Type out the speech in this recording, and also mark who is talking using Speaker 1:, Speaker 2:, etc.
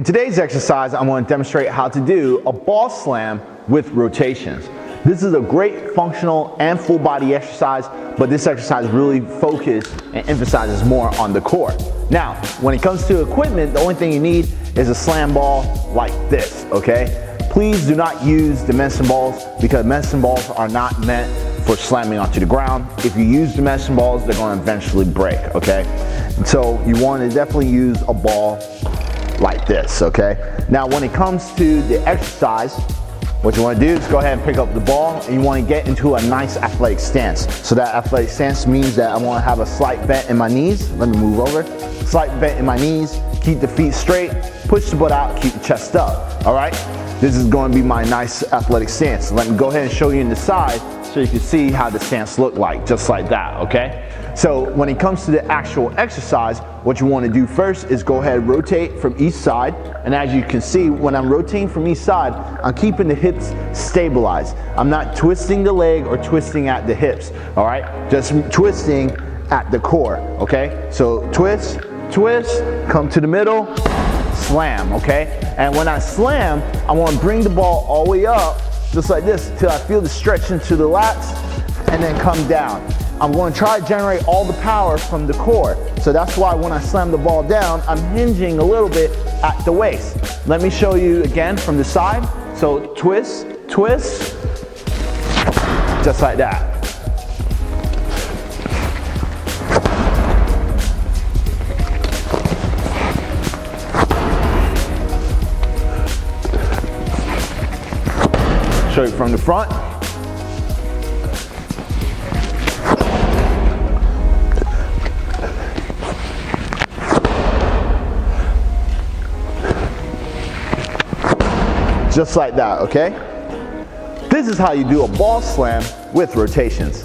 Speaker 1: In today's exercise, I'm going to demonstrate how to do a ball slam with rotations. This is a great functional and full body exercise, but this exercise really focuses and emphasizes more on the core. Now, when it comes to equipment, the only thing you need is a slam ball like this, okay? Please do not use the medicine balls because medicine balls are not meant for slamming onto the ground. If you use the medicine balls, they're going to eventually break, okay? And so you want to definitely use a ball like this, okay? Now, when it comes to the exercise, what you want to do is go ahead and pick up the ball and you want to get into a nice athletic stance. So that athletic stance means that I want to have a slight bend in my knees. Let me move over. Slight bend in my knees, keep the feet straight, push the butt out, keep the chest up, all right? This is going to be my nice athletic stance. Let me go ahead and show you in the side so you can see how the stance look like, just like that, okay? So when it comes to the actual exercise, what you want to do first is go ahead and rotate from each side. And as you can see, when I'm rotating from each side, I'm keeping the hips stabilized. I'm not twisting the leg or twisting at the hips, all right? Just twisting at the core, okay? So twist, twist, come to the middle, slam, okay? And when I slam, I want to bring the ball all the way up, just like this, till I feel the stretch into the lats, and then come down. I'm going to try to generate all the power from the core. So that's why when I slam the ball down, I'm hinging a little bit at the waist. Let me show you again from the side. So twist, twist, just like that. Show you from the front. Just like that, okay? This is how you do a ball slam with rotations.